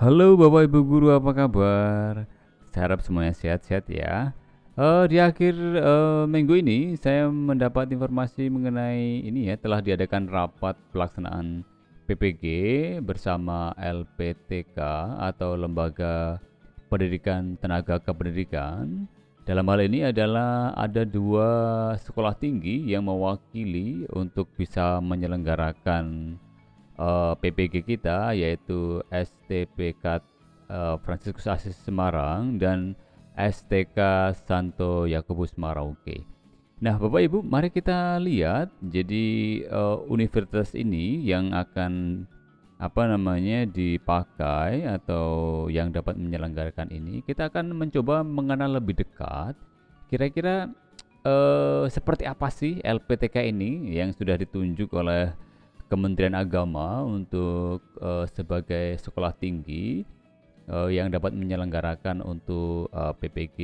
Halo Bapak Ibu Guru, apa kabar? Saya harap semuanya sehat-sehat ya. Di akhir minggu ini saya mendapat informasi mengenai ini ya, telah diadakan rapat pelaksanaan PPG bersama LPTK atau Lembaga Pendidikan Tenaga Kependidikan. Dalam hal ini adalah ada dua sekolah tinggi yang mewakili untuk bisa menyelenggarakan PPG kita, yaitu STPK Fransiskus Asis Semarang dan STK Santo Yakobus Merauke. Nah, Bapak Ibu, mari kita lihat. Jadi universitas ini yang akan dipakai atau yang dapat menyelenggarakan ini, kita akan mencoba mengenal lebih dekat. Kira-kira seperti apa sih LPTK ini yang sudah ditunjuk oleh Kementerian Agama untuk sebagai sekolah tinggi yang dapat menyelenggarakan untuk PPG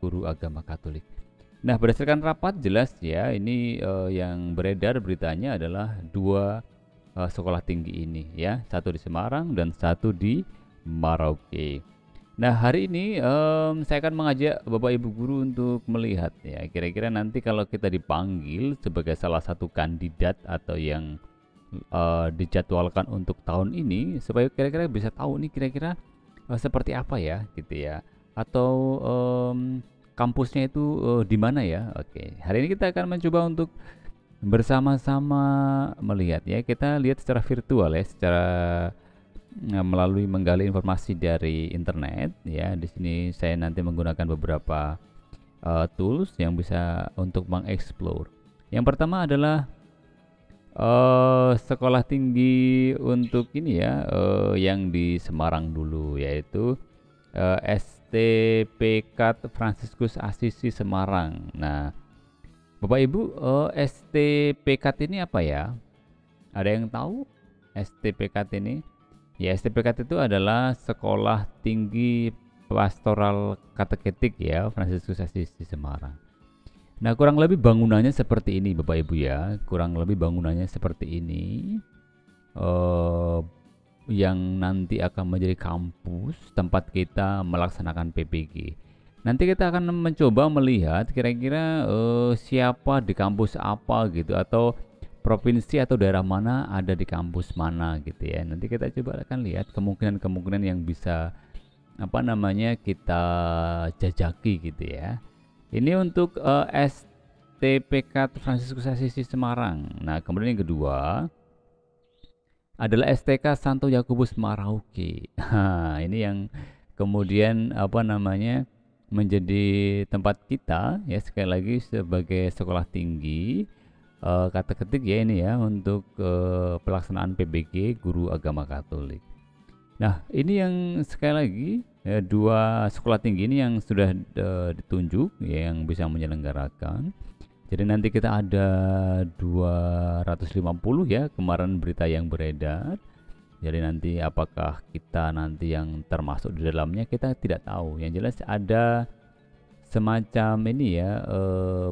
Guru Agama Katolik. Nah, berdasarkan rapat jelas ya, ini yang beredar beritanya adalah dua sekolah tinggi ini ya, satu di Semarang dan satu di Merauke. Nah, hari ini saya akan mengajak Bapak Ibu guru untuk melihat ya, kira-kira nanti kalau kita dipanggil sebagai salah satu kandidat atau yang dijadwalkan untuk tahun ini, supaya kira-kira bisa tahu nih kira-kira seperti apa ya gitu ya, atau kampusnya itu di mana ya. Oke, hari ini kita akan mencoba untuk bersama-sama melihat ya, kita lihat secara virtual ya, secara melalui menggali informasi dari internet ya. Di sini saya nanti menggunakan beberapa tools yang bisa untuk mengeksplor. Yang pertama adalah sekolah tinggi untuk ini ya, yang di Semarang dulu, yaitu STPK Fransiskus Asisi Semarang. Nah, Bapak Ibu, STPK ini apa ya? Ada yang tahu STPK ini? Ya, STPK itu adalah Sekolah Tinggi Pastoral Kateketik ya, Fransiskus Asisi Semarang. Nah, kurang lebih bangunannya seperti ini, Bapak Ibu ya. Kurang lebih bangunannya seperti ini. Eh, yang nanti akan menjadi kampus tempat kita melaksanakan PPG. Nanti kita akan mencoba melihat kira-kira siapa di kampus apa gitu, atau provinsi atau daerah mana ada di kampus mana gitu ya. Nanti kita coba akan lihat kemungkinan-kemungkinan yang bisa kita jajaki gitu ya. Ini untuk STPK Fransiskus Asisi Semarang. Nah, kemudian yang kedua adalah STK Santo Yakobus Merauke. Nah, ini yang kemudian menjadi tempat kita ya, sekali lagi sebagai sekolah tinggi kata ketik ya ini ya, untuk pelaksanaan PBG Guru Agama Katolik. Nah, ini yang sekali lagi ya, dua sekolah tinggi ini yang sudah ditunjuk ya, yang bisa menyelenggarakan. Jadi nanti kita ada 250 ya, kemarin berita yang beredar. Jadi nanti apakah kita nanti yang termasuk di dalamnya, kita tidak tahu. Yang jelas ada semacam ini ya,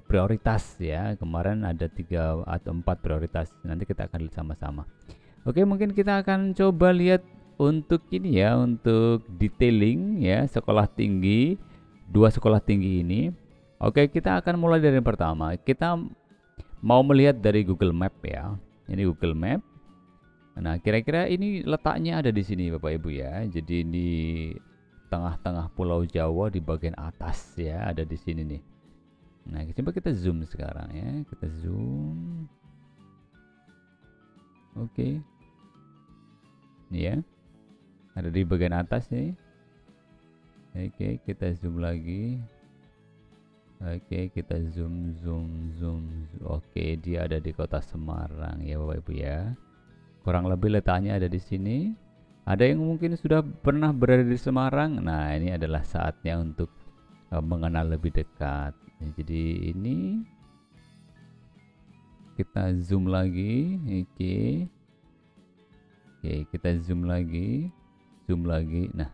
prioritas ya. Kemarin ada 3 atau 4 prioritas. Nanti kita akan lihat sama-sama. Oke, mungkin kita akan coba lihat untuk ini ya, untuk detailing ya, sekolah tinggi, dua sekolah tinggi ini. Oke, kita akan mulai dari yang pertama. Kita mau melihat dari Google Map ya. Ini Google Map. Nah, kira-kira ini letaknya ada di sini Bapak Ibu ya. Jadi di tengah-tengah Pulau Jawa di bagian atas ya, ada di sini nih. Nah, coba kita zoom sekarang ya. Kita zoom. Oke. Ini ya. Ada di bagian atas nih. Oke, kita zoom lagi. Oke, kita zoom. Oke, dia ada di kota Semarang ya Bapak Ibu ya. Kurang lebih letaknya ada di sini. Ada yang mungkin sudah pernah berada di Semarang. Nah, ini adalah saatnya untuk mengenal lebih dekat. Jadi ini kita zoom lagi. Oke, kita zoom lagi. Nah,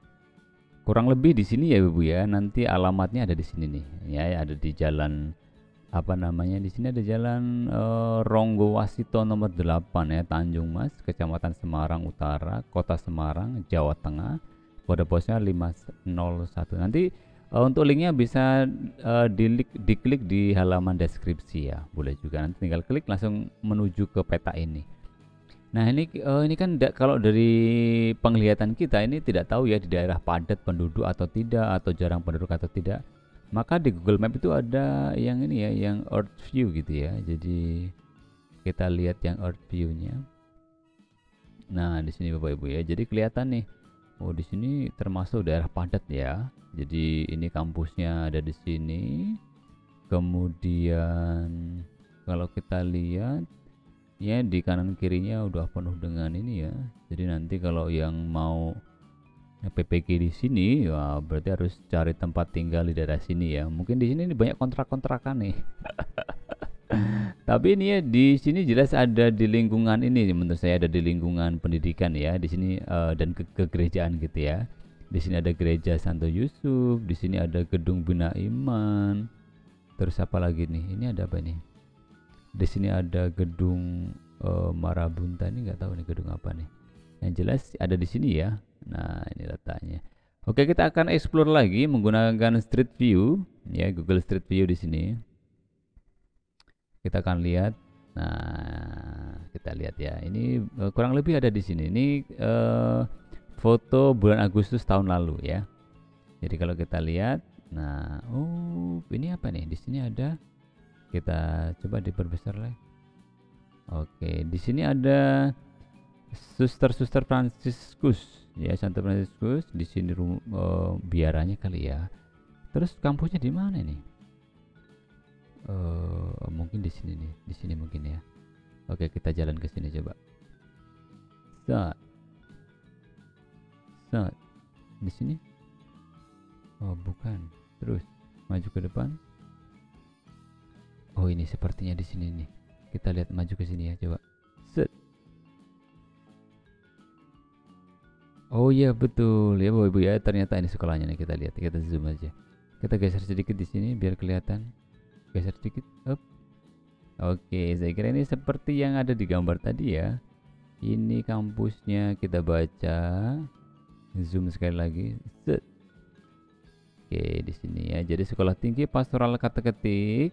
kurang lebih di sini ya Ibu ya. Nanti alamatnya ada di sini nih. Ya, ada di Jalan apa namanya, di sini ada jalan Ronggo Wasito nomor 8 ya, Tanjung Mas, Kecamatan Semarang Utara, Kota Semarang, Jawa Tengah. Kode posnya 501. Nanti untuk linknya bisa diklik di halaman deskripsi ya, boleh juga, nanti tinggal klik langsung menuju ke peta ini. Nah ini kan kalau dari penglihatan kita ini tidak tahu ya di daerah padat penduduk atau tidak, atau jarang penduduk atau tidak. Maka di Google Map itu ada yang ini ya, yang Earth View gitu ya. Jadi kita lihat yang Earth View-nya. Nah di sini Bapak Ibu ya, jadi kelihatan nih. Oh di sini termasuk daerah padat ya. Jadi ini kampusnya ada di sini. Kemudian kalau kita lihat ya di kanan kirinya udah penuh dengan ini ya. Jadi nanti kalau yang mau PPG di sini ya berarti harus cari tempat tinggal di daerah sini ya. Mungkin di sini banyak kontrak-kontrakan nih. Tapi ini ya di sini jelas ada di lingkungan ini, menurut saya ada di lingkungan pendidikan ya. Di sini dan kegerejaan gitu ya. Di sini ada gereja Santo Yusuf, di sini ada gedung Bina Iman. Terus apa lagi nih? Ini ada apa nih? Di sini ada gedung Marabunta, ini nggak tahu nih gedung apa nih. Yang jelas ada di sini ya. Nah, ini letaknya. Oke, kita akan explore lagi menggunakan Street View ya, Google Street View di sini. Kita akan lihat. Nah, kita lihat ya. Ini kurang lebih ada di sini. Ini foto bulan Agustus tahun lalu ya. Jadi kalau kita lihat, nah, oh, ini apa nih? Di sini ada. Kita coba diperbesar lagi. Oke, di sini ada Suster Fransiskus ya, Santo Fransiskus. Di sini biaranya kali ya. Terus kampusnya di mana nih? Mungkin di sini nih, di sini mungkin ya. Oke, kita jalan ke sini coba. Set, set, di sini. Oh bukan. Terus maju ke depan. Oh ini sepertinya di sini nih. Kita lihat maju ke sini ya coba. Set. Oh iya betul ya Bapak Ibu ya, ternyata ini sekolahnya nih, kita lihat, kita zoom aja. Kita geser sedikit di sini biar kelihatan. Geser sedikit. Up. Oke, saya kira ini seperti yang ada di gambar tadi ya. Ini kampusnya, kita baca. Zoom sekali lagi. Set. Oke, di sini ya. Jadi Sekolah Tinggi Pastoral Kata-Ketik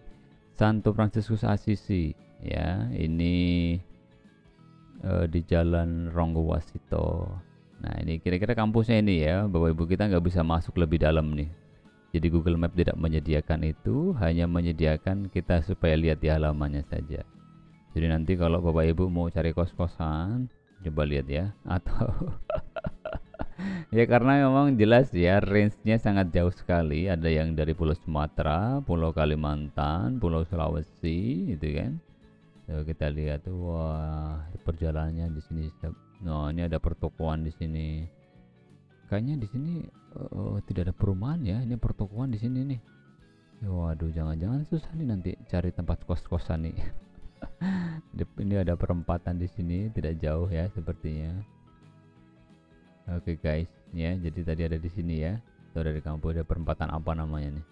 Santo Fransiskus Asisi ya. Ini di Jalan Ronggo Wasito. Nah, ini kira-kira kampusnya ini ya. Bapak Ibu, kita nggak bisa masuk lebih dalam nih. Jadi Google Map tidak menyediakan itu, hanya menyediakan kita supaya lihat di halamannya saja. Jadi nanti kalau Bapak Ibu mau cari kos-kosan, coba lihat ya. Atau ya karena memang jelas ya range-nya sangat jauh sekali. Ada yang dari Pulau Sumatera, Pulau Kalimantan, Pulau Sulawesi, gitu kan. So, kita lihat tuh, wah perjalanannya di sini. Nah, ini ada pertokoan di sini. Kayaknya di sini tidak ada perumahan ya. Ini pertokoan di sini nih. Waduh, jangan-jangan susah nih nanti cari tempat kos-kosan nih. Ini ada perempatan di sini, tidak jauh ya sepertinya. Oke guys, ya. Jadi tadi ada di sini ya. Itu dari kampung, ada perempatan apa namanya nih?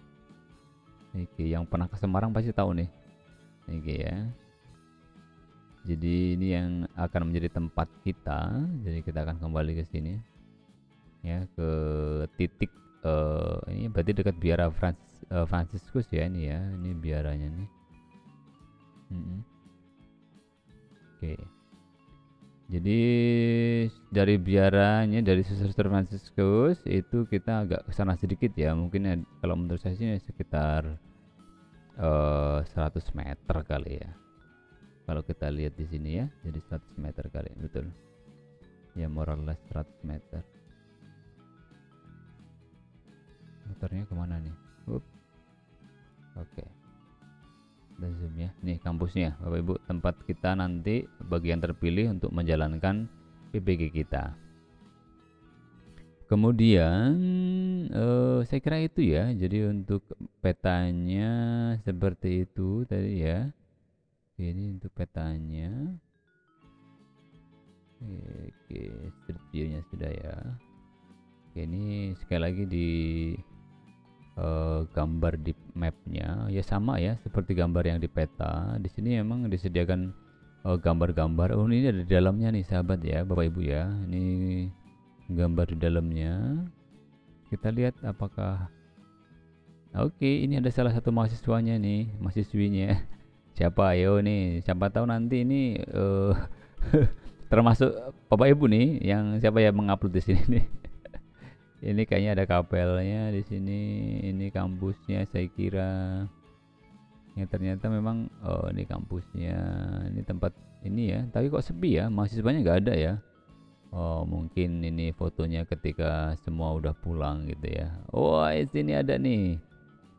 Oke, yang pernah ke Semarang pasti tahu nih. Oke ya. Jadi ini yang akan menjadi tempat kita. Jadi kita akan kembali ke sini ya, ke titik ini berarti dekat biara Fransiskus ya, ini ya. Ini biaranya nih. Oke. Jadi dari biaranya, dari Suster Fransiskus itu kita agak kesana sedikit ya. Mungkin ya, kalau menurut saya sih sekitar 100 meter kali ya. Kalau kita lihat di sini ya, jadi 100 meter kali, betul. Ya moralnya 100 meter. Motornya kemana nih? Oke. Dan zoom ya. Nih kampusnya, Bapak Ibu, tempat kita nanti bagian terpilih untuk menjalankan PPG kita. Kemudian saya kira itu ya. Jadi untuk petanya seperti itu tadi ya. Ini untuk petanya. Oke, street view-nya sudah ya. Oke, ini sekali lagi di gambar di mapnya ya sama ya seperti gambar yang di peta. Di sini memang disediakan gambar-gambar. Oh ini ada di dalamnya nih sahabat ya, Bapak Ibu ya. Ini gambar di dalamnya. Kita lihat apakah oke, ini ada salah satu mahasiswanya nih, mahasiswinya. Siapa? Ayo nih, siapa tahu nanti ini termasuk Bapak Ibu nih yang siapa yang mengupload di sini nih. Ini kayaknya ada kapelnya di sini. Ini kampusnya saya kira. Ya ternyata memang oh ini kampusnya. Ini tempat ini ya. Tapi kok sepi ya? Mahasiswanya nggak ada ya. Oh mungkin ini fotonya ketika semua udah pulang gitu ya. Oh di sini ada nih.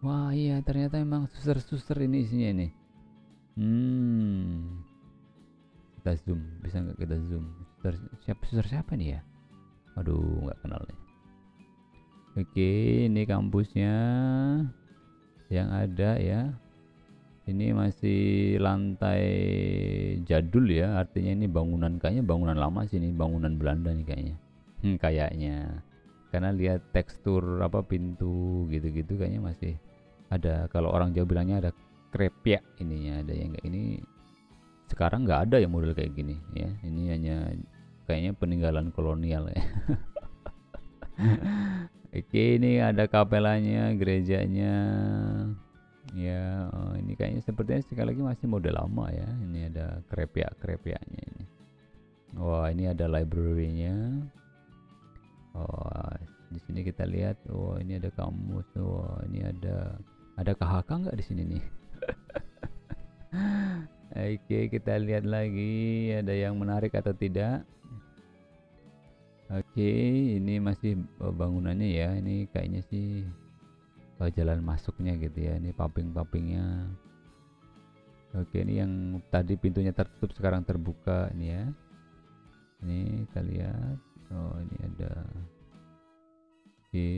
Wah iya ternyata memang suster-suster ini isinya nih. Hmm. Kita zoom, bisa nggak kita zoom? Suster siapa nih ya? Aduh nggak kenal nih. Oke, ini kampusnya yang ada ya. Ini masih lantai jadul ya, artinya ini bangunan kayaknya bangunan lama sih, ini bangunan Belanda nih kayaknya. Kayaknya. Karena lihat tekstur apa pintu gitu-gitu kayaknya masih ada. Kalau orang Jawa bilangnya ada krepyak ininya, ada yang kayak ini. Sekarang nggak ada yang model kayak gini ya. Ini hanya kayaknya peninggalan kolonial ya. Oke, ini ada kapelanya, gerejanya. Ya, ini kayaknya sepertinya sekali lagi masih model lama ya. Ini ada krepyak-krepyaknya ini. Wah, ini ada library-nya. Oh, di sini kita lihat. Oh, ini ada kamus. Oh, ini ada KHK nggak di sini nih? Oke, kita lihat lagi ada yang menarik atau tidak. Oke, ini masih bangunannya ya. Ini kayaknya sih jalan masuknya gitu ya. Ini paping-papingnya. Oke, ini yang tadi pintunya tertutup sekarang terbuka ini ya. Ini kita lihat. Oh, ini ada. Oke.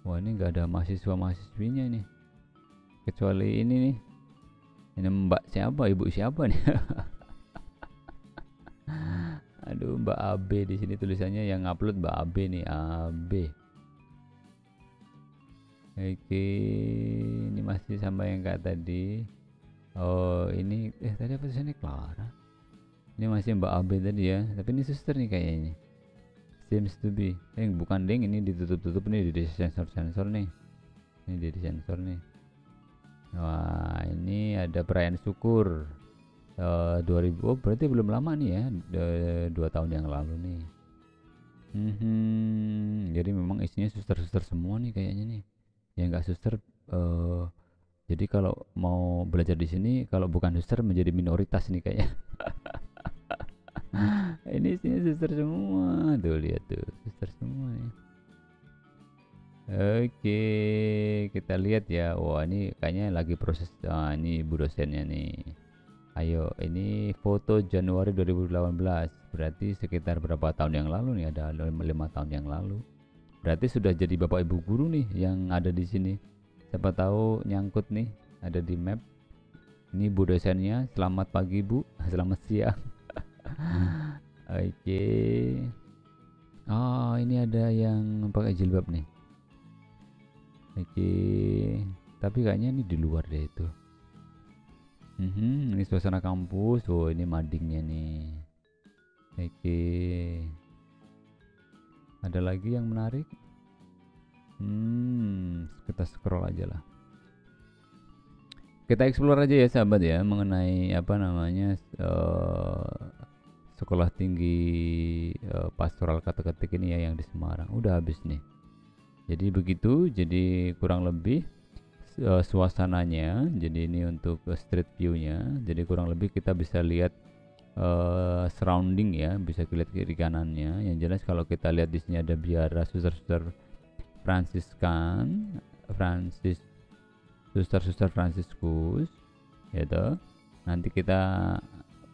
Wah, ini nggak ada mahasiswa-mahasiswinya nih. Kecuali ini nih. Ini Mbak siapa, Ibu siapa nih? Aduh, Mbak AB di sini tulisannya yang upload Mbak AB nih, AB. Oke, ini masih sama yang kayak tadi. Oh, ini tadi apa tulisannya Clara? Ini masih Mbak AB tadi ya, tapi ini suster nih kayaknya. Seems to be. Bukan ding, ini ditutup-tutup nih di sensor-sensor nih. Ini di sensor nih. Wah, ini ada perayaan syukur. 2000 oh berarti belum lama nih ya, 2 tahun yang lalu nih. Jadi memang isinya suster-suster semua nih kayaknya nih. Ya nggak suster, jadi kalau mau belajar di sini kalau bukan suster menjadi minoritas nih kayaknya. Ini isinya suster semua tuh, lihat tuh suster semua nih. Oke, kita lihat ya. Wah ini kayaknya lagi proses. Ini ibu dosennya nih. Ayo, ini foto Januari 2018. Berarti sekitar berapa tahun yang lalu nih? Ada 5 tahun yang lalu. Berarti sudah jadi bapak ibu guru nih yang ada di sini. Siapa tahu nyangkut nih, ada di map. Ini bu dosennya. Selamat pagi bu, selamat siang. Oke. Oh, ini ada yang pakai jilbab nih. Oke. Tapi kayaknya ini di luar deh itu. Ini suasana kampus. Oh ini madingnya nih. Oke. Ada lagi yang menarik? Kita scroll aja lah. Kita explore aja ya sahabat ya mengenai apa namanya sekolah tinggi pastoral kata-ketik ini ya yang di Semarang. Udah habis nih. Jadi begitu. Jadi kurang lebih suasananya. Jadi ini untuk street view-nya. Jadi kurang lebih kita bisa lihat surrounding ya, bisa lihat kiri kanannya. Yang jelas kalau kita lihat di sini ada biara suster-suster Fransiskan, suster-suster Fransiskus, ya toh. Nanti kita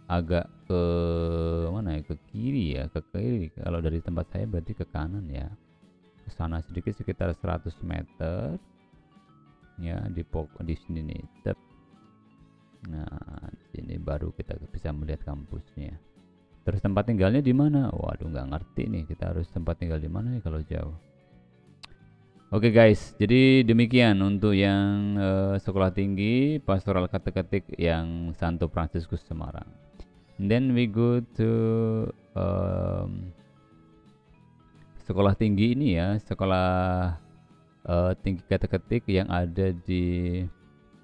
agak ke mana ya, ke kiri ya, ke kiri. Kalau dari tempat saya berarti ke kanan ya. Ke sana sedikit sekitar 100 meter. Ya di sini nih. Nah, di sini baru kita bisa melihat kampusnya. Terus tempat tinggalnya di mana? Waduh, nggak ngerti nih. Kita harus tempat tinggal di mana nih kalau jauh. Oke guys, jadi demikian untuk yang sekolah tinggi pastoral kata-ketik yang Santo Fransiskus Semarang. And then we go to sekolah tinggi ini ya, sekolah tinggi kata-ketik yang ada di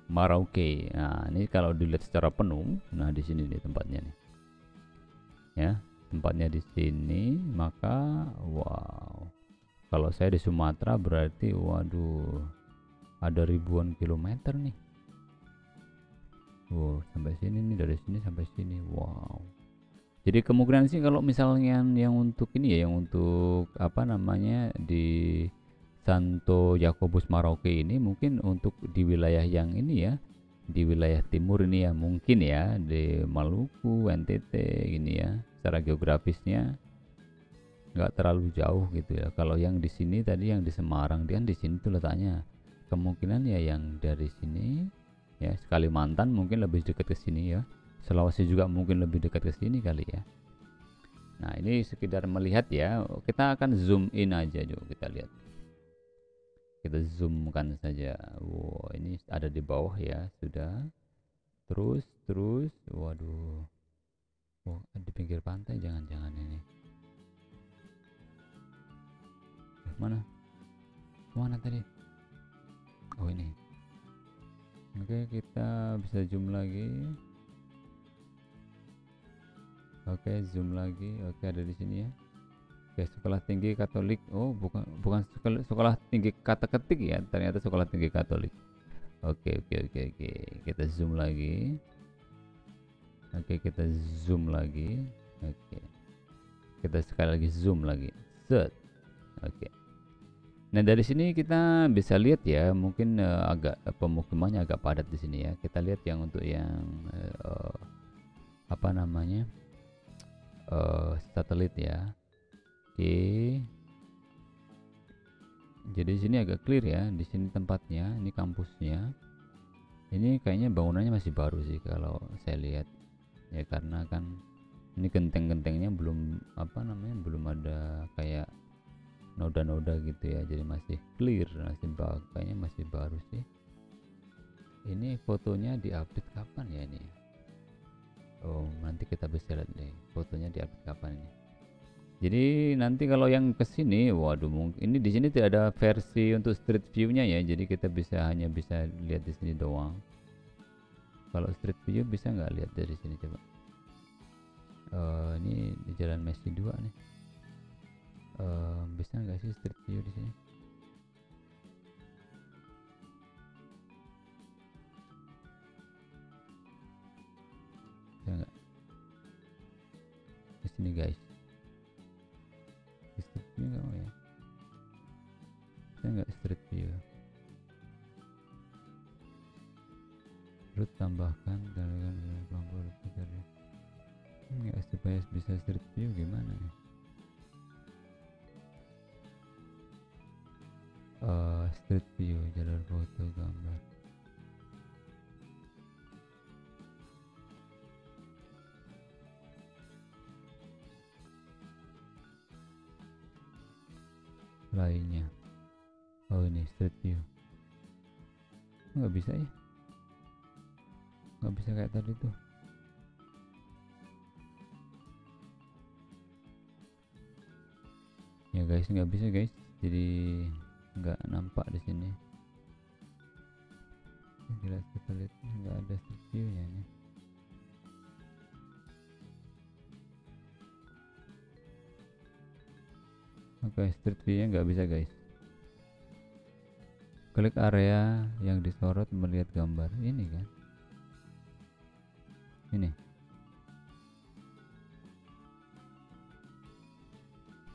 Merauke. Nah, ini kalau dilihat secara penuh, nah di sini nih tempatnya nih. Ya, tempatnya di sini, maka wow. Kalau saya di Sumatera berarti waduh, ada ribuan kilometer nih. Wow, sampai sini nih, dari sini sampai sini. Wow. Jadi kemungkinan sih kalau misalnya yang untuk ini ya, yang untuk apa namanya di Santo Yakobus Merauke ini mungkin untuk di wilayah yang ini ya, di wilayah timur ini ya, mungkin ya di Maluku, NTT ini ya, secara geografisnya nggak terlalu jauh gitu ya. Kalau yang di sini tadi yang di Semarang, dia di sini tuh letaknya, kemungkinan ya yang dari sini ya, Kalimantan mungkin lebih dekat ke sini ya, Sulawesi juga mungkin lebih dekat ke sini kali ya. Nah ini sekedar melihat ya, kita akan zoom in aja, yuk kita lihat, kita zoomkan saja. Wow, ini ada di bawah ya, sudah. Terus waduh, oh di pinggir pantai, jangan-jangan ini mana mana tadi, oh ini. Oke, kita bisa zoom lagi. Oke, zoom lagi. Oke, ada di sini ya. Oke, sekolah tinggi Katolik. Oh, bukan sekolah tinggi kata ketik ya. Ternyata sekolah tinggi Katolik. Oke. Kita zoom lagi. Oke, kita zoom lagi. Oke. Kita sekali lagi zoom lagi. Set. Oke. Nah, dari sini kita bisa lihat ya, mungkin agak pemukimannya agak padat di sini ya. Kita lihat yang untuk yang apa namanya? Satelit ya. Oke. Jadi di sini agak clear ya. Di sini tempatnya, ini kampusnya. Ini kayaknya bangunannya masih baru sih kalau saya lihat. Ya karena kan ini genteng-gentengnya belum apa namanya, belum ada kayak noda-noda gitu ya. Jadi masih clear, kayaknya masih baru sih. Ini fotonya diupdate kapan ya ini? Oh, nanti kita bisa lihat deh fotonya diupdate kapan ini. Jadi nanti kalau yang kesini, waduh, mungkin ini di sini tidak ada versi untuk street view-nya ya. Jadi kita hanya bisa lihat di sini doang. Kalau street view bisa nggak lihat dari sini coba? Ini di Jalan Messi 2 nih. Bisa nggak sih street view di sini? Bisa nggak? Di sini guys. Di street view nggak mau ya? Bisa nggak street view? Root tambahkan dan kelompok nggak, supaya bisa street view gimana ya? Street view, jalur foto gambar. Lainnya, oh ini street view, nggak bisa ya, nggak bisa kayak tadi tuh. Ya guys, nggak bisa guys, jadi nggak nampak di sini. Gila, kita lihat nggak ada street view nya nih. Oke, street view nya nggak bisa guys. Klik area yang disorot melihat gambar ini kan, ini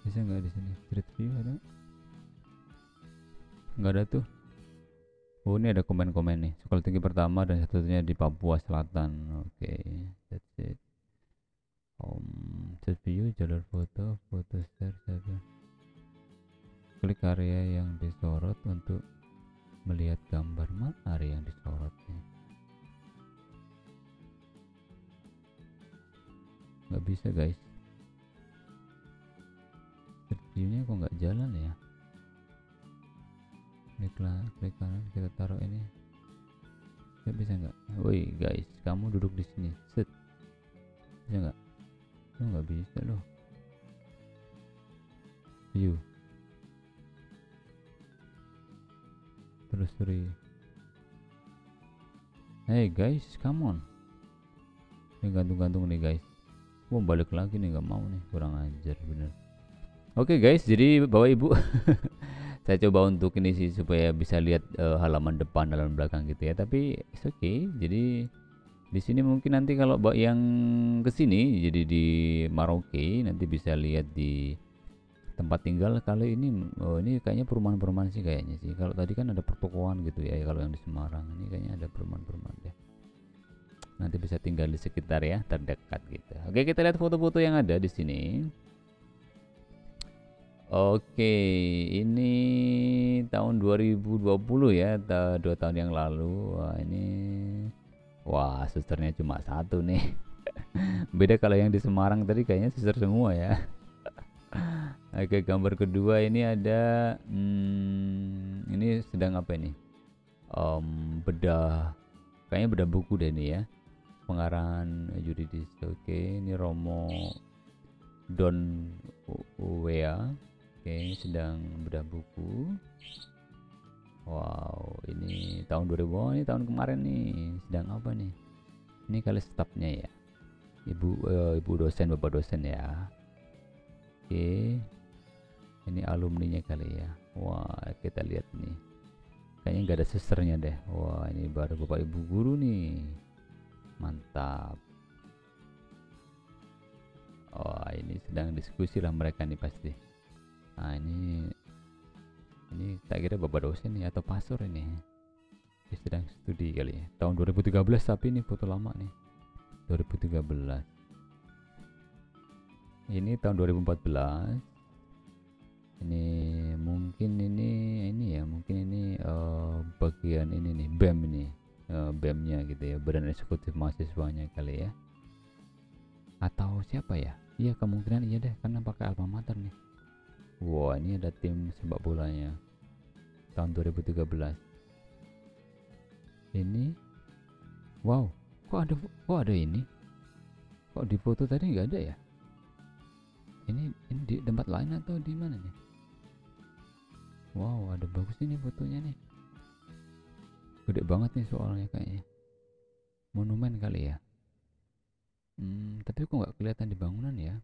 bisa nggak di sini street view? Ada nggak? Ada tuh. Oh, ini ada komen-komen nih, sekolah tinggi pertama dan satunya di Papua Selatan. Oke, that's it. Street view, jalur foto, foto share. Klik area yang disorot untuk melihat gambar. Mana area yang disorotnya? Nggak bisa guys. klik kanan, kita taruh ini. Bisa nggak? Woi guys, kamu duduk di sini. Set. Bisa nggak? Nggak bisa loh. View. Terus free. Hey guys, come on. Ini gantung-gantung nih guys. Wah, balik lagi nih, nggak mau nih, kurang ajar bener. Oke guys, jadi bapak ibu saya coba untuk ini sih supaya bisa lihat halaman depan, halaman belakang gitu ya. Tapi it's okay. Jadi di sini mungkin nanti kalau yang kesini jadi di Merauke nanti bisa lihat di tempat tinggal kali ini. Ini kayaknya perumahan-perumahan sih kayaknya sih. Kalau tadi kan ada pertokoan gitu ya, kalau yang di Semarang ini kayaknya ada perumahan-perumahan deh. Nanti bisa tinggal di sekitar ya, terdekat gitu. Oke, kita lihat foto-foto yang ada di sini. Oke, ini tahun 2020 ya, 2 tahun yang lalu. Wah, susternya cuma satu nih. Beda kalau yang di Semarang tadi kayaknya suster semua ya. Oke, gambar kedua ini ada ini sedang apa ini? Bedah, kayaknya bedah buku deh ini ya. Pengarahan yuridis. Oke, ini Romo Don Wea. Oke, sedang bedah buku. Wow, ini tahun 2000. Oh, ini tahun kemarin nih. Sedang apa nih? Ini kali stafnya ya. Ibu dosen, bapak dosen ya. Oke. Ini alumninya kali ya. Wah, kita lihat nih. Kayaknya nggak ada susternya deh. Wah, ini baru bapak ibu guru nih. Mantap. Wah, ini sedang diskusi lah mereka nih pasti. Nah, ini tak kira bapak dosen nih atau pastor ini. Dia sedang studi kali ya. Tahun 2013 tapi ini foto lama nih. 2013. Ini tahun 2014. Ini mungkin ini ya, mungkin ini bagian ini nih, BEM ini. BEM-nya gitu ya, Badan Eksekutif Mahasiswanya kali ya. Atau siapa ya? Iya, kemungkinan iya deh, karena pakai alma mater nih. Wah, ini ada tim sepak bolanya tahun 2013. Ini wow, kok ada ini? Kok di foto tadi nggak ada ya? Ini di tempat lain atau di mana nih? Wow, ada bagus ini fotonya nih. Gede banget nih soalnya kayaknya. Monumen kali ya. Tapi kok nggak kelihatan di bangunan ya?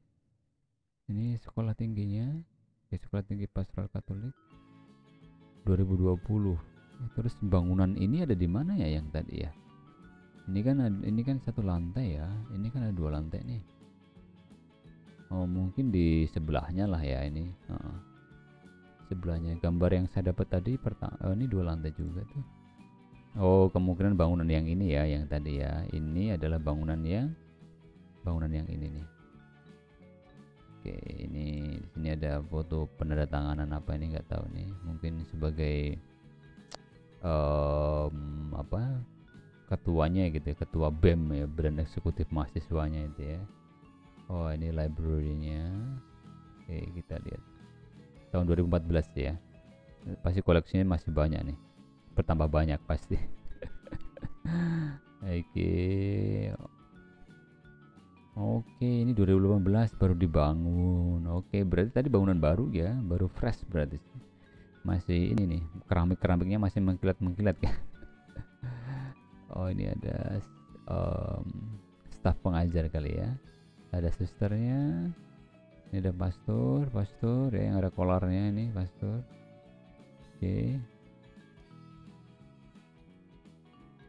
Ini sekolah tingginya. Sekolah Tinggi Pastoral Katolik 2020. Terus bangunan ini ada di mana ya yang tadi ya? Ini kan satu lantai ya. Ini kan ada 2 lantai nih. Oh, mungkin di sebelahnya lah ya ini. Sebelahnya gambar yang saya dapat tadi ini 2 lantai juga tuh. Oh, kemungkinan bangunan yang ini ya, yang tadi ya. Ini adalah bangunan yang ini nih. Oke, ini di sini ada foto penandatanganan apa ini nggak tahu nih. Mungkin sebagai ketuanya gitu ya, ketua BEM ya, Badan Eksekutif Mahasiswanya itu ya. Oh, ini library-nya. Oke, kita lihat. Tahun 2014 ya. Pasti koleksinya masih banyak nih. Bertambah banyak pasti. Oke, ini 2018 baru dibangun. Oke, berarti tadi bangunan baru ya, baru fresh berarti. Masih ini nih, keramiknya masih mengkilat-mengkilat ya. Oh, ini ada staf pengajar kali ya. Ada susternya. Ini ada pastor ya, yang ada kolarnya ini pastor. Oke.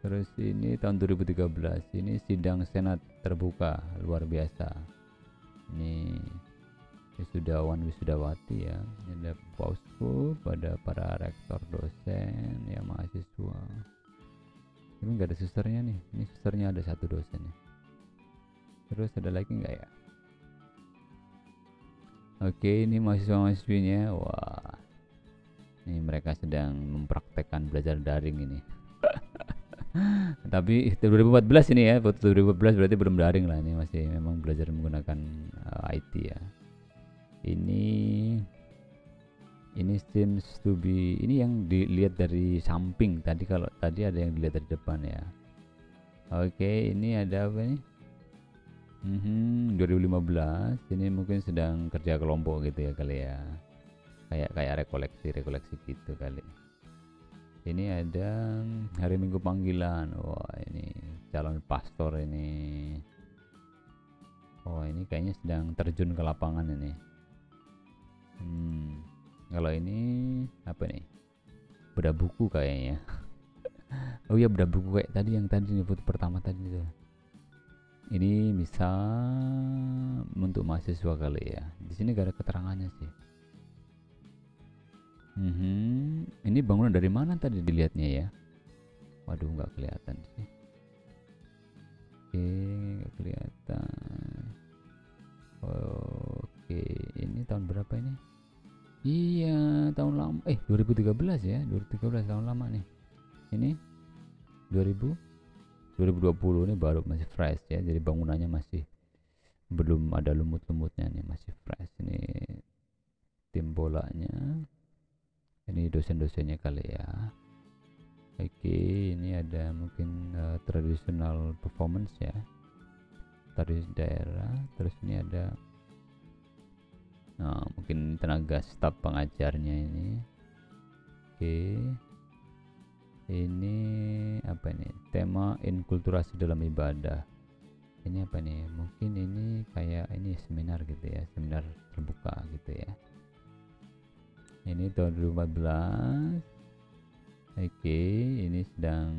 Terus ini tahun 2013, ini sidang senat terbuka luar biasa. Ini wisudawati ya. Ini ada pauskup, ada para rektor, dosen, ya mahasiswa. Ini nggak ada susternya nih. Ini susternya ada 1 dosen ya. Terus ada lagi nggak ya? Oke, ini mahasiswa-mahasiswinya. Wah, ini mereka sedang mempraktekkan belajar daring ini. Tapi 2014 ini ya, foto 2014 berarti belum daring lah, ini masih memang belajar menggunakan IT ya. Ini Ini seems to be, ini yang dilihat dari samping tadi, kalau tadi ada yang dilihat dari depan ya. Oke, ini ada apa nih? 2015. Ini mungkin sedang kerja kelompok gitu ya kali ya. Kayak rekoleksi gitu kali. Ini ada hari Minggu panggilan. Wah, ini calon pastor ini. Oh, ini kayaknya sedang terjun ke lapangan ini. Kalau ini apa nih? Bedah buku kayaknya. Oh iya, bedah buku kayak tadi, yang tadi nih, foto pertama tadi tuh. Ini bisa untuk mahasiswa kali ya. Di sini gak ada keterangannya sih. Ini bangunan dari mana tadi dilihatnya ya? Waduh, nggak kelihatan sih. Oke, nggak kelihatan. Oke, ini tahun berapa ini? Iya, tahun lama. 2013 ya, 2013, tahun lama nih. Ini 2000 2020, ini baru, masih fresh ya. Jadi bangunannya masih belum ada lumut-lumutnya nih, masih fresh. Ini tim bolanya. Ini dosen-dosennya kali ya. Oke, ini ada mungkin traditional performance ya, tari daerah. Terus ini ada mungkin tenaga staf pengajarnya ini. Oke, ini apa ini, tema inkulturasi dalam ibadah. Ini apa nih, mungkin ini kayak ini seminar gitu ya, seminar terbuka gitu ya. Ini tahun 2014. Oke, ini sedang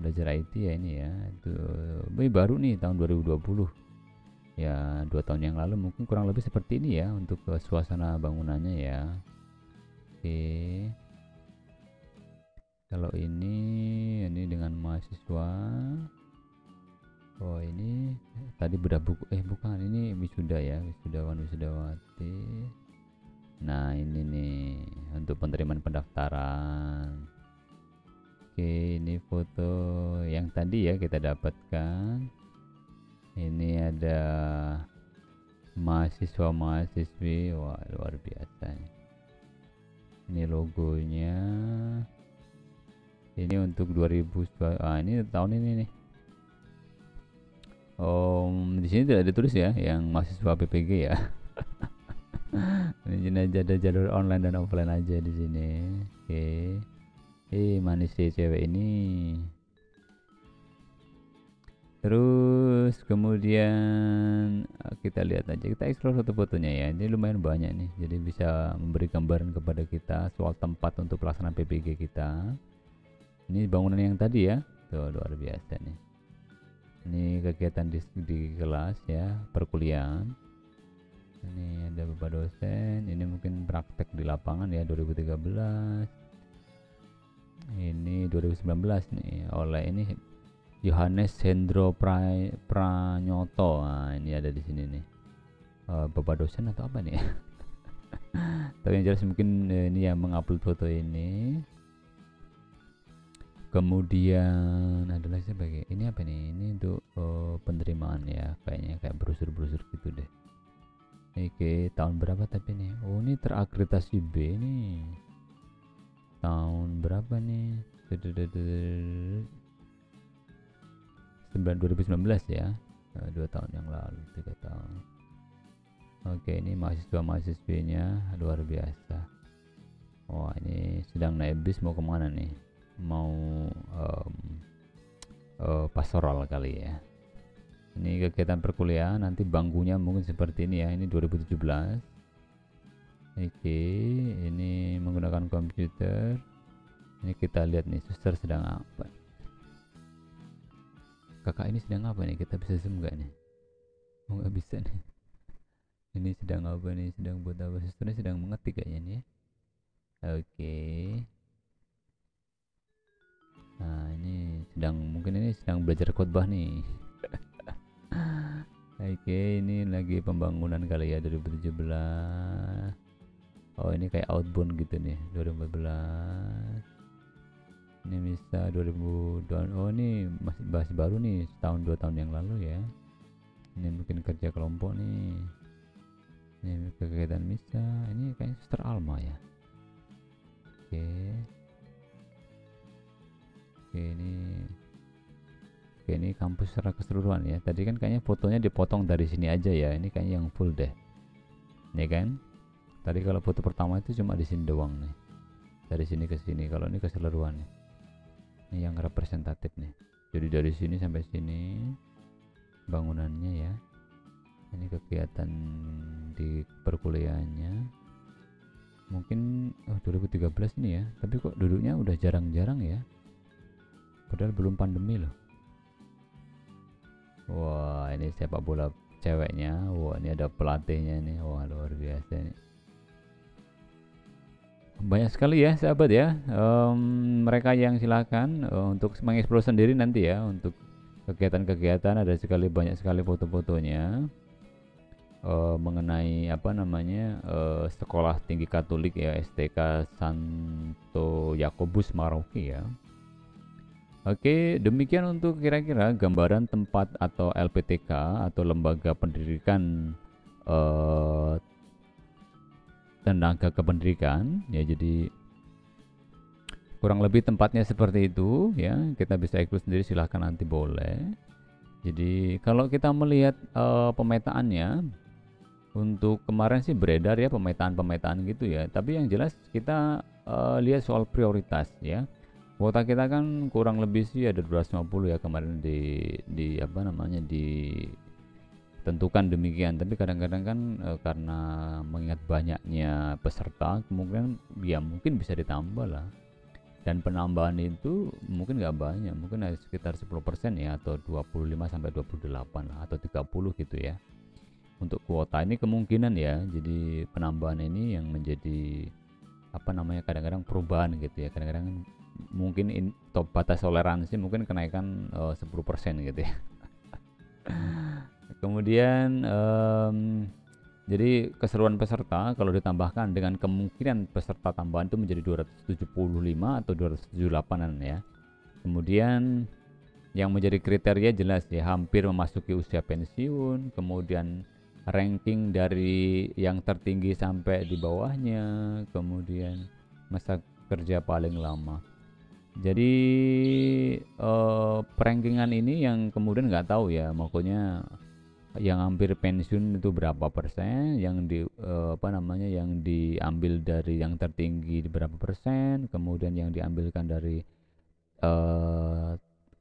belajar IT ya ini ya. Itu baru nih tahun 2020. Ya, 2 tahun yang lalu mungkin kurang lebih seperti ini ya untuk suasana bangunannya ya. Oke. Kalau ini dengan mahasiswa. Oh, ini tadi bedah buku. Bukan, ini wisuda ya, wisudawan wisudawati. Nah, ini nih untuk penerimaan pendaftaran. Oke, ini foto yang tadi ya kita dapatkan. Ini ada mahasiswa-mahasiswi. Wah, luar biasa nih. Ini logonya. Ini untuk 2000. Ini tahun ini nih. Di sini tidak ditulis ya yang mahasiswa PPG ya. Ini aja ada jalur online dan offline aja di sini. Oke. Manis sih cewek ini. Terus kemudian kita lihat aja, kita explore foto-fotonya ya. Ini lumayan banyak nih, jadi bisa memberi gambaran kepada kita soal tempat untuk pelaksanaan PPG kita. Ini bangunan yang tadi ya, tuh luar biasa nih. Ini kegiatan di kelas ya, perkuliahan. Ini ada beberapa dosen. Ini mungkin praktek di lapangan ya, 2013. Ini 2019 nih, oleh ini Yohanes Hendro Pranyoto. Nah, ini ada di sini nih. Bapak dosen atau apa nih? Tapi yang jelas mungkin ini yang mengupload foto ini. Kemudian ada lagi sebagai ini apa nih? Ini untuk penerimaan ya, kayaknya kayak brosur-brosur gitu deh. Oke, tahun berapa tapi nih? Oh, ini terakreditasi B nih. Tahun berapa nih? 2019 ya. 2 tahun yang lalu, 3 tahun. Oke, ini mahasiswa-mahasiswinya luar biasa. Wah, ini sedang naik bis mau kemana nih? Mau pastoral kali ya. Ini kegiatan perkuliahan, nanti bangkunya mungkin seperti ini ya. Ini 2017. Oke, ini menggunakan komputer. Ini kita lihat nih, suster sedang apa? Kakak ini sedang apa nih? Kita bisa zoom gak nih? Oh, nggak bisa nih. Ini sedang apa nih? Sedang buat apa? Susternya sedang mengetik kayaknya nih ya. Oke. Nah, ini mungkin ini sedang belajar khotbah nih. Oke, ini lagi pembangunan kali ya, 2017. Oh, ini kayak outbound gitu nih, 2014. Ini bisa 2000. Oh, ini masih baru nih, setahun 2 tahun yang lalu ya. Ini mungkin kerja kelompok nih. Ini kegiatan misa, ini kayaknya Suster Alma ya. Oke, oke ini kampus secara keseluruhan ya. Tadi kan kayaknya fotonya dipotong dari sini aja ya. Ini kayaknya yang full deh. Ini kan. Tadi kalau foto pertama itu cuma di sini doang nih. Dari sini ke sini. Kalau ini keseluruhan nih. Ini yang representatif nih. Jadi dari sini sampai sini bangunannya ya. Ini kegiatan di perkuliahannya. Mungkin 2013 ini ya. Tapi kok duduknya udah jarang-jarang ya. Padahal belum pandemi loh. Wah, ini sepak bola ceweknya. Wah, ini ada pelatihnya nih. Wah, luar biasa ini. Banyak sekali ya, sahabat ya. Mereka yang silakan untuk mengeksplor sendiri nanti ya. Untuk kegiatan-kegiatan ada banyak sekali foto-fotonya mengenai apa namanya sekolah tinggi Katolik ya, STK Santo Yakobus Merauke ya. Oke, demikian untuk kira-kira gambaran tempat atau LPTK atau lembaga pendidikan eh, tenaga kependidikan ya. Jadi kurang lebih tempatnya seperti itu ya. Kita bisa ikut sendiri, silahkan nanti boleh. Jadi kalau kita melihat pemetaannya untuk kemarin sih beredar ya pemetaan-pemetaan gitu ya. Tapi yang jelas kita lihat soal prioritas ya. Kuota kita kan kurang lebih sih ada 250 ya kemarin di apa namanya ditentukan demikian. Tapi kadang-kadang kan karena mengingat banyaknya peserta kemungkinan ya mungkin bisa ditambah lah. Dan penambahan itu mungkin nggak banyak, mungkin ada sekitar 10% ya atau 25 sampai 28 lah, atau 30 gitu ya. Untuk kuota ini kemungkinan ya. Jadi penambahan ini yang menjadi apa namanya kadang-kadang perubahan gitu ya. Kadang-kadang mungkin top batas toleransi mungkin kenaikan 10% gitu ya. Kemudian jadi keseruan peserta kalau ditambahkan dengan kemungkinan peserta tambahan itu menjadi 275 atau 278an ya. Kemudian yang menjadi kriteria jelas ya, hampir memasuki usia pensiun, kemudian ranking dari yang tertinggi sampai di bawahnya, kemudian masa kerja paling lama. Jadi perankingan ini yang kemudian nggak tahu ya, makanya yang hampir pensiun itu berapa persen, yang apa namanya yang diambil dari yang tertinggi berapa persen, kemudian yang diambilkan dari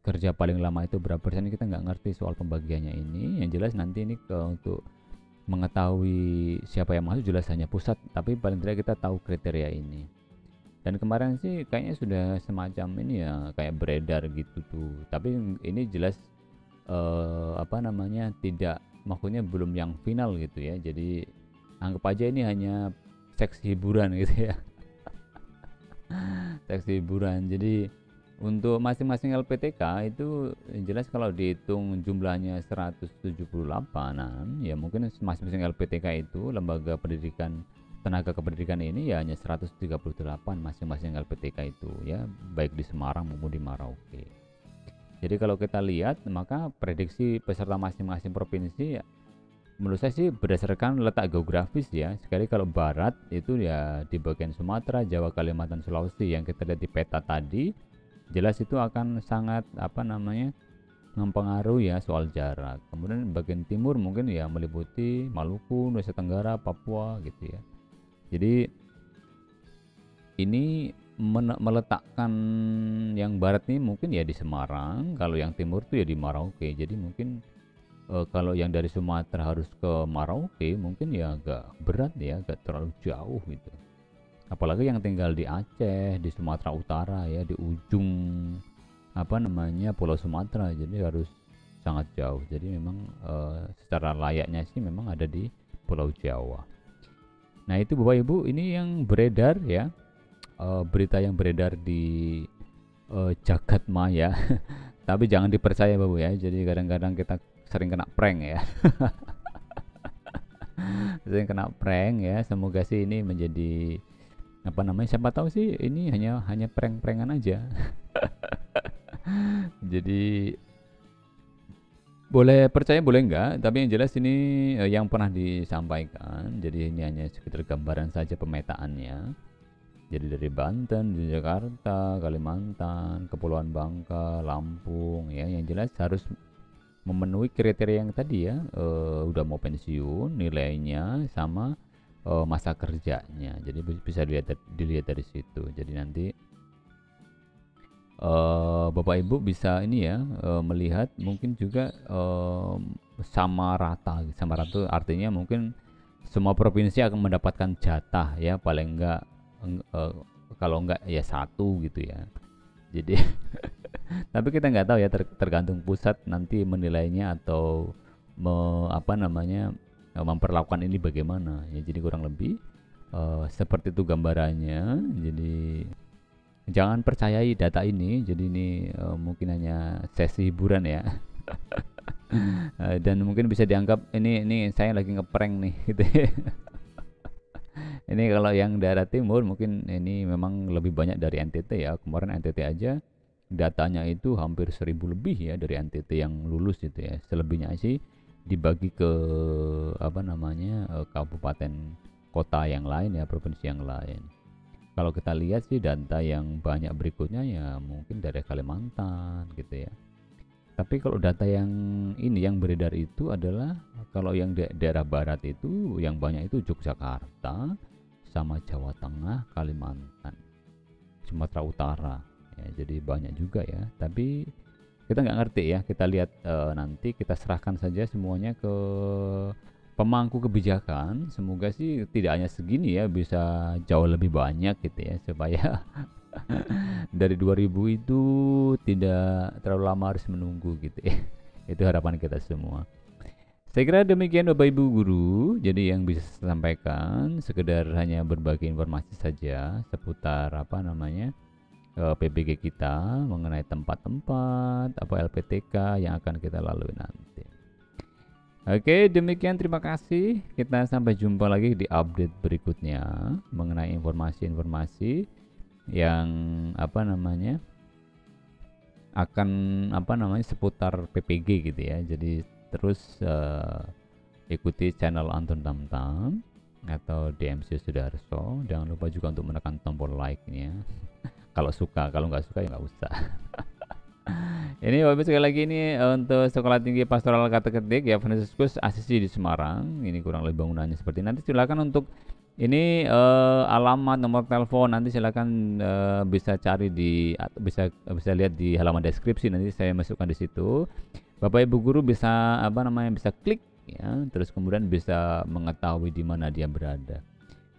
kerja paling lama itu berapa persen, kita nggak ngerti soal pembagiannya ini. Yang jelas nanti ini untuk mengetahui siapa yang masuk jelas hanya pusat, tapi paling tidak kita tahu kriteria ini. Dan kemarin sih kayaknya sudah semacam ini ya, kayak beredar gitu tuh. Tapi ini jelas apa namanya tidak, maksudnya belum yang final gitu ya. Jadi anggap aja ini hanya seks hiburan gitu ya. Seks hiburan. Jadi untuk masing-masing LPTK itu jelas kalau dihitung jumlahnya 178an ya, mungkin masing-masing LPTK itu lembaga pendidikan tenaga kependidikan ini ya hanya 138 masing-masing LPTK itu ya, baik di Semarang maupun di Merauke. Jadi kalau kita lihat maka prediksi peserta masing-masing provinsi ya, menurut saya sih berdasarkan letak geografis ya. Sekali kalau barat itu ya di bagian Sumatera, Jawa, Kalimantan, Sulawesi yang kita lihat di peta tadi, jelas itu akan sangat apa namanya mempengaruhi ya soal jarak. Kemudian bagian timur mungkin ya meliputi Maluku, Nusa Tenggara, Papua gitu ya. Jadi ini meletakkan yang barat ini mungkin ya di Semarang, kalau yang timur tuh ya di Merauke. Jadi mungkin kalau yang dari Sumatera harus ke Merauke mungkin ya agak berat ya, agak terlalu jauh gitu. Apalagi yang tinggal di Aceh, di Sumatera Utara ya, di ujung apa namanya Pulau Sumatera, jadi harus sangat jauh. Jadi memang secara layaknya sih memang ada di Pulau Jawa. Nah itu Bapak Ibu, ini yang beredar ya, berita yang beredar di jagat maya. Tapi jangan dipercaya Bapak ya, jadi kadang-kadang kita sering kena prank ya. Sering kena prank ya. Semoga sih ini menjadi apa namanya, siapa tahu sih ini hanya prank-prankan aja. Jadi Boleh percaya boleh enggak, tapi yang jelas ini yang pernah disampaikan. Jadi ini hanya sekedar gambaran saja pemetaannya. Jadi dari Banten, di Jakarta, Kalimantan, Kepulauan Bangka, Lampung, ya yang jelas harus memenuhi kriteria yang tadi ya, udah mau pensiun, nilainya sama masa kerjanya. Jadi bisa dilihat dari situ. Jadi nanti Bapak Ibu bisa ini ya, melihat mungkin juga sama rata artinya mungkin semua provinsi akan mendapatkan jatah ya, paling enggak eh, kalau enggak ya satu gitu ya. Jadi tapi kita nggak tahu ya, tergantung pusat nanti menilainya atau apa namanya, memperlakukan ini bagaimana ya. Jadi kurang lebih seperti itu gambarannya. Jadi jangan percayai data ini. Jadi ini mungkin hanya sesi hiburan ya. Dan mungkin bisa dianggap ini saya lagi ngeprank nih gitu ya. Ini kalau yang daerah timur mungkin ini memang lebih banyak dari NTT ya. Kemarin NTT aja datanya itu hampir 1000 lebih ya dari NTT yang lulus itu ya. Selebihnya sih dibagi ke apa namanya, kabupaten kota yang lain ya, provinsi yang lain. Kalau kita lihat sih data yang banyak berikutnya ya mungkin dari Kalimantan gitu ya. Tapi kalau data yang ini yang beredar itu adalah kalau yang daerah barat itu yang banyak itu Yogyakarta sama Jawa Tengah, Kalimantan, Sumatera Utara. Ya, jadi banyak juga ya. Tapi kita nggak ngerti ya. Kita lihat nanti kita serahkan saja semuanya ke pemangku kebijakan. Semoga sih tidak hanya segini ya, bisa jauh lebih banyak gitu ya, supaya dari 2000 itu tidak terlalu lama harus menunggu gitu ya. Itu harapan kita semua. Saya kira demikian Bapak Ibu guru. Jadi yang bisa saya sampaikan sekedar hanya berbagi informasi saja seputar apa namanya, PBG kita mengenai tempat-tempat apa LPTK yang akan kita lalui nanti. Oke, demikian terima kasih. Kita sampai jumpa lagi di update berikutnya mengenai informasi-informasi yang apa namanya, akan apa namanya seputar PPG gitu ya. Jadi terus ikuti channel Anton Tamtam atau DMC Sudarso. Jangan lupa juga untuk menekan tombol like-nya. Kalau suka, kalau nggak suka ya nggak usah. Ini Bapak sekali lagi ini untuk Sekolah Tinggi Pastoral Kata Ketik ya, Fransiskus Asisi di Semarang. Ini kurang lebih bangunannya seperti nanti. Silakan untuk ini alamat, nomor telepon nanti silakan bisa cari di bisa bisa lihat di halaman deskripsi, nanti saya masukkan di situ. Bapak Ibu guru bisa apa namanya, bisa klik ya, terus kemudian bisa mengetahui di mana dia berada.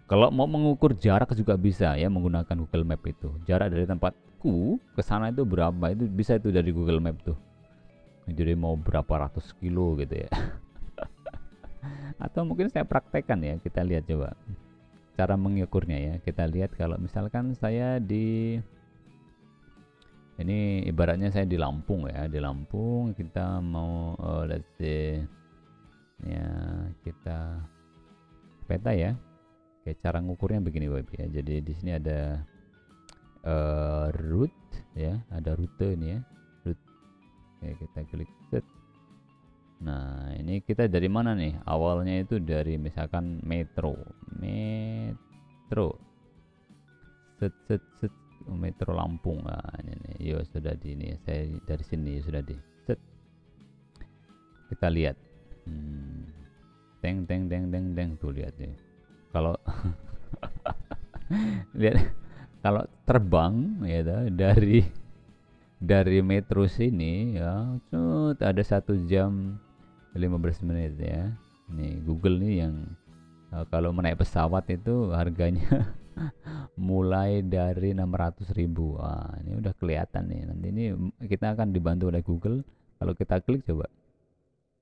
Kalau mau mengukur jarak juga bisa ya menggunakan Google Map itu. Jarak dari tempatku ke sana itu berapa, itu bisa itu dari Google Map tuh. Jadi mau berapa ratus kilo gitu ya. Atau mungkin saya praktekkan ya, kita lihat coba cara mengukurnya ya. Kita lihat kalau misalkan saya di ini ibaratnya saya di Lampung ya, di Lampung kita mau let's say ya, kita peta ya. Oke, cara ngukurnya begini Bapak ya. Jadi di sini ada route ya, ada rute ini ya, route. Oke, kita klik set. Nah, ini kita dari mana nih? Awalnya itu dari misalkan metro, set set set, metro Lampung. Nah, ini nih, yo sudah di ini, saya dari sini sudah di set. Kita lihat, teng teng teng teng teng tuh, lihat nih. Kalau lihat, kalau terbang ya dari metro sini ya, ada 1 jam 15 menit ya. Nih Google nih yang kalau menaik pesawat itu harganya mulai dari 600.000. Wah, ini udah kelihatan nih. Nanti ini kita akan dibantu oleh Google. Kalau kita klik coba,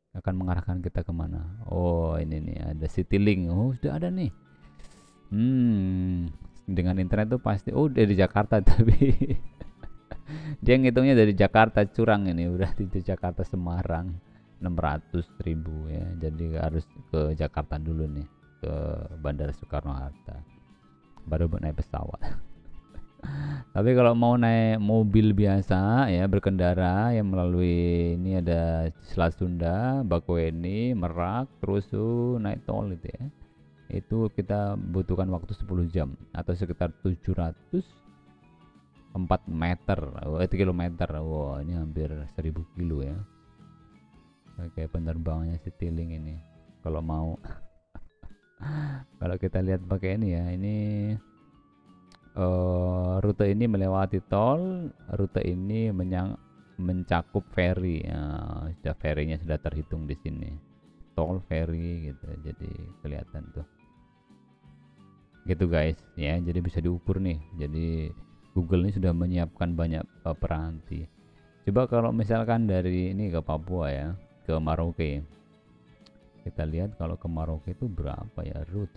akan mengarahkan kita kemana. Oh ini nih ada Citylink. Oh sudah ada nih. Dengan internet tuh pasti. Oh dari Jakarta tapi dia ngitungnya dari Jakarta, curang ini, udah di Jakarta Semarang 600.000 ya. Jadi harus ke Jakarta dulu nih, ke Bandara Soekarno Hatta, baru naik pesawat. Tapi kalau mau naik mobil biasa ya berkendara yang melalui ini ada Selat Sunda, Bakauheni, Merak, terus tuh naik tol itu ya. Itu kita butuhkan waktu 10 jam atau sekitar 704 meter, kilometer. Wow, ini hampir 1000 kilo ya. Kayak penerbangannya Citylink ini. Kalau mau kalau kita lihat pakai ini ya, ini rute ini melewati tol, rute ini mencakup ferry. Sudah ferrynya sudah terhitung di sini. Tol, ferry gitu. Jadi kelihatan tuh. Gitu guys, ya. Jadi bisa diukur nih. Jadi Google ini sudah menyiapkan banyak peranti. Coba kalau misalkan dari ini ke Papua ya, ke Merauke. Kita lihat kalau ke Merauke itu berapa ya route.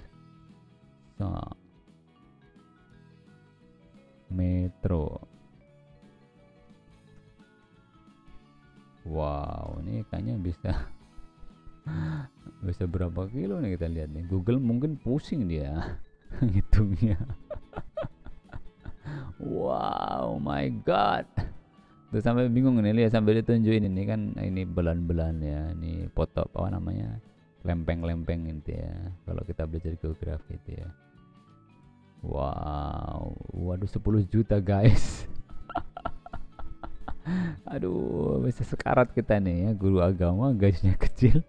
Metro. Wow, ini kayaknya bisa bisa berapa kilo nih, kita lihat nih. Google mungkin pusing dia ngitungnya. Wow, my god. Tuh sampai bingung nih, lihat sampai ditunjukin ini kan, ini belan-belan ya, ini foto apa namanya, lempeng-lempeng gitu ya. Kalau kita belajar geografi itu ya. Wow, waduh 10 juta guys. Aduh, bisa sekarat kita nih ya, guru agama gajinya kecil.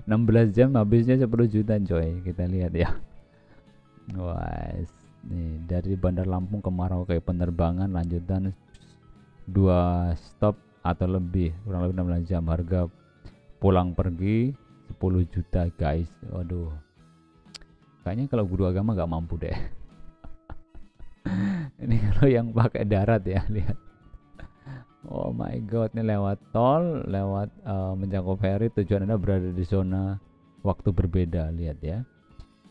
16 jam habisnya 10 juta coy, kita lihat ya. Wah, nih dari Bandar Lampung ke Merauke penerbangan lanjutan 2 stop atau lebih, kurang lebih 16 jam. Harga pulang pergi 10 juta guys. Waduh, kayaknya kalau guru agama gak mampu deh. Ini kalau yang pakai darat ya, lihat. Oh my god, ini lewat tol, lewat menjangkau ferry, tujuan Anda berada di zona waktu berbeda, lihat ya.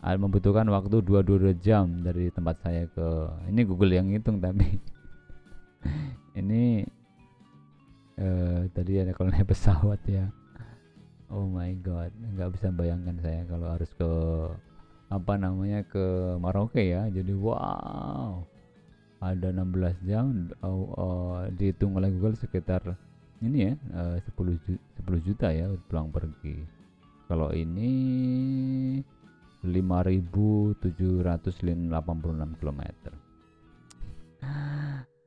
Membutuhkan waktu 22 jam dari tempat saya ke, ini Google yang ngitung tapi ini tadi ada kalau naik pesawat ya. Oh my god, nggak bisa bayangkan saya kalau harus ke apa namanya, ke Merauke ya. Jadi wow, ada 16 jam, dihitung oleh Google sekitar ini ya, 10 juta ya pulang pergi. Kalau ini 5.786 km.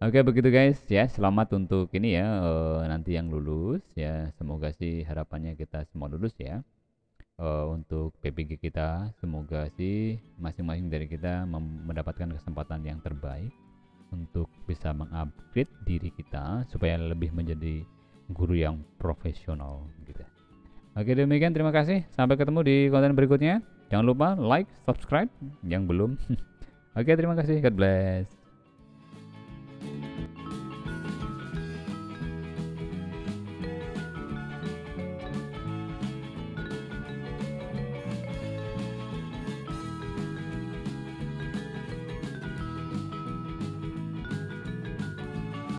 Oke begitu guys ya, selamat untuk ini ya, nanti yang lulus ya, semoga sih harapannya kita semua lulus ya. Untuk PPG kita semoga sih masing-masing dari kita mendapatkan kesempatan yang terbaik untuk bisa mengupgrade diri kita supaya lebih menjadi guru yang profesional gitu. Oke demikian, terima kasih, sampai ketemu di konten berikutnya. Jangan lupa like, subscribe yang belum. Oke terima kasih, God bless.